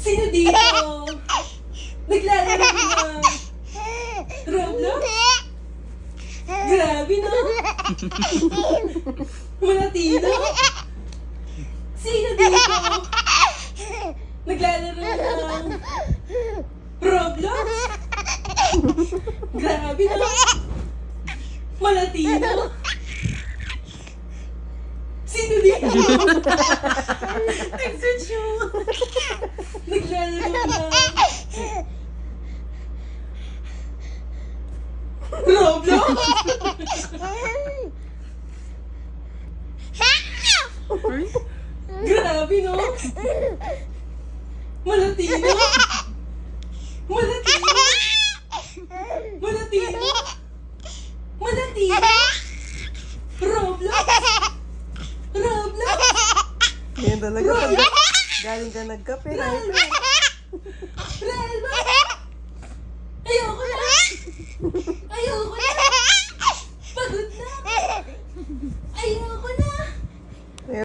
Sino dito? Naglalaro na. Roblox? Grabe no? Malatino? Sino dito? Naglalaro ng Roblox? Grabe no? Malatino? Sino dito? Nag-search mo. Naglalaro ng Roblox? Grabe no? Malatino? Malatino? Malatino? Malatino? Roblox? Roblox? Yan talaga pag galing ka nagkape. Relma? Ayoko na! Ayoko na! Pagod na! Ayoko na!